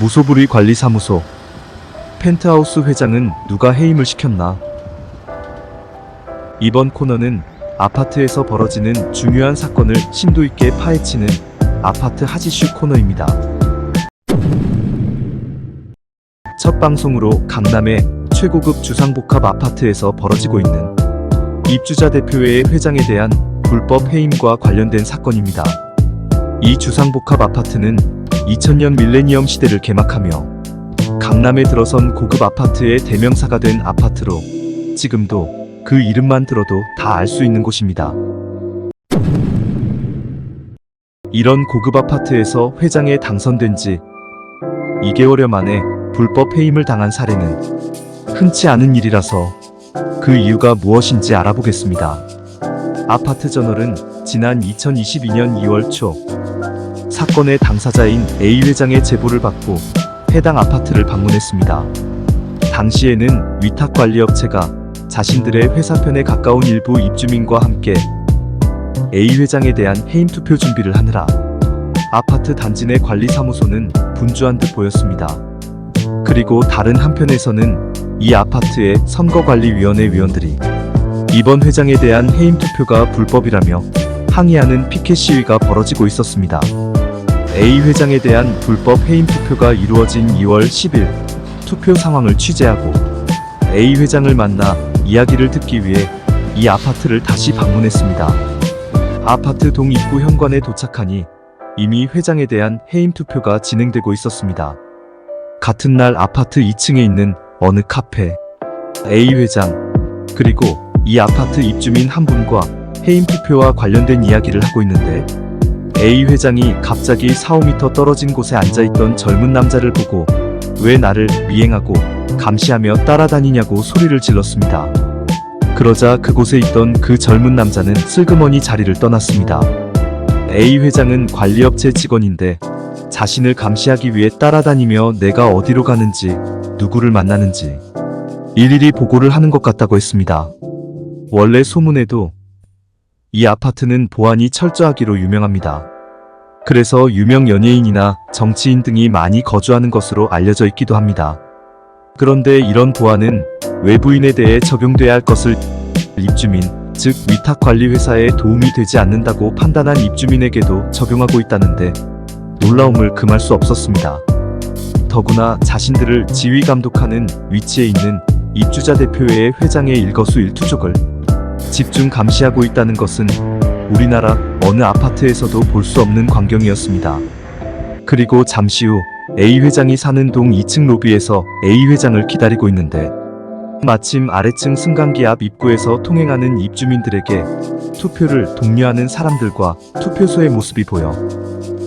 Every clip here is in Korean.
무소불위 관리사무소. 펜트하우스 회장은 누가 해임을 시켰나? 이번 코너는 아파트에서 벌어지는 중요한 사건을 심도 있게 파헤치는 아파트 핫이슈 코너입니다. 첫 방송으로 강남의 최고급 주상복합 아파트에서 벌어지고 있는 입주자 대표회의 회장에 대한 불법 해임과 관련된 사건입니다. 이 주상복합 아파트는 2000년 밀레니엄 시대를 개막하며 강남에 들어선 고급 아파트의 대명사가 된 아파트로 지금도 그 이름만 들어도 다 알 수 있는 곳입니다. 이런 고급 아파트에서 회장에 당선된 지 2개월여 만에 불법 해임을 당한 사례는 흔치 않은 일이라서 그 이유가 무엇인지 알아보겠습니다. 아파트저널은 지난 2022년 2월 초 사건의 당사자인 A 회장의 제보를 받고 해당 아파트를 방문했습니다. 당시에는 위탁관리업체가 자신들의 회사편에 가까운 일부 입주민과 함께 A 회장에 대한 해임 투표 준비를 하느라 아파트 단지 내 관리사무소는 분주한 듯 보였습니다. 그리고 다른 한편에서는 이 아파트의 선거관리위원회 위원들이 이번 회장에 대한 해임 투표가 불법이라며 항의하는 피켓 시위가 벌어지고 있었습니다. A 회장에 대한 불법 해임 투표가 이루어진 2월 10일 투표 상황을 취재하고 A 회장을 만나 이야기를 듣기 위해 이 아파트를 다시 방문했습니다. 아파트 동입구 현관에 도착하니 이미 회장에 대한 해임 투표가 진행되고 있었습니다. 같은 날 아파트 2층에 있는 어느 카페 A 회장 그리고 이 아파트 입주민 한 분과 해임 투표와 관련된 이야기를 하고 있는데 A 회장이 갑자기 4~5m 떨어진 곳에 앉아있던 젊은 남자를 보고 왜 나를 미행하고 감시하며 따라다니냐고 소리를 질렀습니다. 그러자 그곳에 있던 그 젊은 남자는 슬그머니 자리를 떠났습니다. A 회장은 관리업체 직원인데 자신을 감시하기 위해 따라다니며 내가 어디로 가는지 누구를 만나는지 일일이 보고를 하는 것 같다고 했습니다. 원래 소문에도 이 아파트는 보안이 철저하기로 유명합니다. 그래서 유명 연예인이나 정치인 등이 많이 거주하는 것으로 알려져 있기도 합니다. 그런데 이런 보안은 외부인에 대해 적용돼야 할 것을 입주민, 즉 위탁관리회사에 도움이 되지 않는다고 판단한 입주민에게도 적용하고 있다는데 놀라움을 금할 수 없었습니다. 더구나 자신들을 지휘 감독하는 위치에 있는 입주자 대표회의 회장의 일거수일투족을 집중 감시하고 있다는 것은 우리나라 어느 아파트에서도 볼 수 없는 광경이었습니다. 그리고 잠시 후 A 회장이 사는 동 2층 로비에서 A 회장을 기다리고 있는데 마침 아래층 승강기 앞 입구에서 통행하는 입주민들에게 투표를 독려하는 사람들과 투표소의 모습이 보여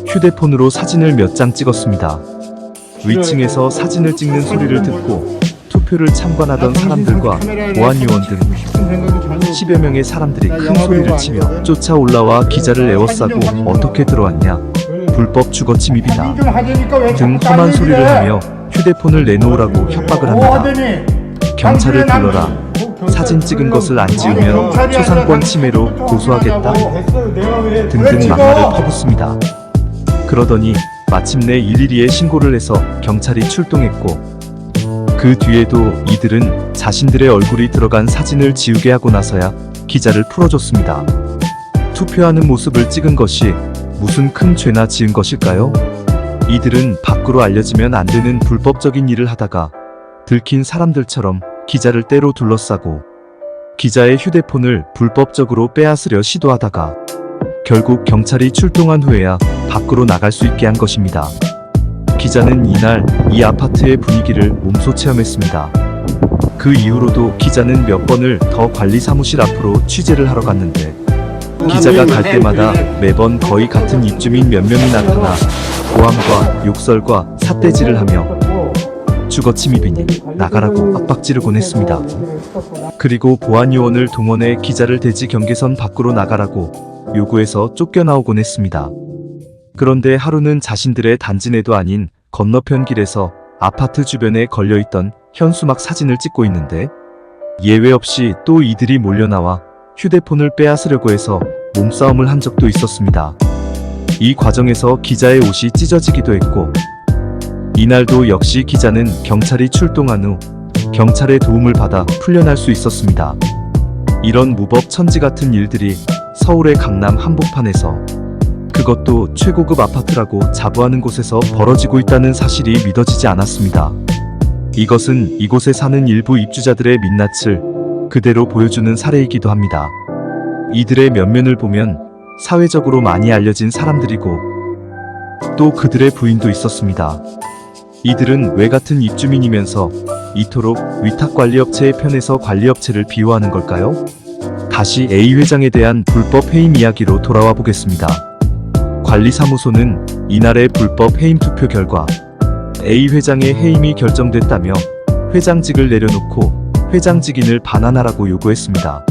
휴대폰으로 사진을 몇 장 찍었습니다. 위층에서 사진을 찍는 소리를 듣고 투표를 참관하던 사람들과 보안요원 등 10여 명의 사람들이 큰 소리를 치며 쫓아 올라와 기자를 에워싸고 어떻게 들어왔냐, 불법 주거 침입이다 등 험한 소리를 하며 휴대폰을 내놓으라고 협박을 합니다. 경찰을 불러라, 사진 찍은 것을 안 지우면 초상권 침해로 고소하겠다 등등 막말을 퍼붓습니다. 그러더니 마침내 112에 신고를 해서 경찰이 출동했고 그 뒤에도 이들은 자신들의 얼굴이 들어간 사진을 지우게 하고 나서야 기자를 풀어줬습니다. 투표하는 모습을 찍은 것이 무슨 큰 죄나 지은 것일까요? 이들은 밖으로 알려지면 안 되는 불법적인 일을 하다가 들킨 사람들처럼 기자를 때로 둘러싸고 기자의 휴대폰을 불법적으로 빼앗으려 시도하다가 결국 경찰이 출동한 후에야 밖으로 나갈 수 있게 한 것입니다. 기자는 이날 이 아파트의 분위기를 몸소 체험했습니다. 그 이후로도 기자는 몇 번을 더 관리사무실 앞으로 취재를 하러 갔는데 기자가 갈 때마다 매번 거의 같은 입주민 몇 명이 나타나 고함과 욕설과 삿대질을 하며 주거 침입이니 나가라고 압박지르곤 했습니다. 그리고 보안요원을 동원해 기자를 대지 경계선 밖으로 나가라고 요구해서 쫓겨나오곤 했습니다. 그런데 하루는 자신들의 단지 내도 아닌 건너편 길에서 아파트 주변에 걸려있던 현수막 사진을 찍고 있는데 예외 없이 또 이들이 몰려나와 휴대폰을 빼앗으려고 해서 몸싸움을 한 적도 있었습니다. 이 과정에서 기자의 옷이 찢어지기도 했고 이날도 역시 기자는 경찰이 출동한 후 경찰의 도움을 받아 풀려날 수 있었습니다. 이런 무법 천지 같은 일들이 서울의 강남 한복판에서, 그것도 최고급 아파트라고 자부하는 곳에서 벌어지고 있다는 사실이 믿어지지 않았습니다. 이것은 이곳에 사는 일부 입주자들의 민낯을 그대로 보여주는 사례이기도 합니다. 이들의 면면을 보면 사회적으로 많이 알려진 사람들이고 또 그들의 부인도 있었습니다. 이들은 왜 같은 입주민이면서 이토록 위탁관리업체의 편에서 관리업체를 비호하는 걸까요? 다시 A 회장에 대한 불법 해임 이야기로 돌아와 보겠습니다. 관리사무소는 이날의 불법 해임 투표 결과 A 회장의 해임이 결정됐다며 회장직을 내려놓고 회장직인을 반환하라고 요구했습니다.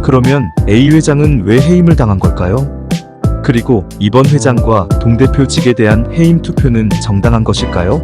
그러면 A 회장은 왜 해임을 당한 걸까요? 그리고 이번 회장과 동대표직에 대한 해임 투표는 정당한 것일까요?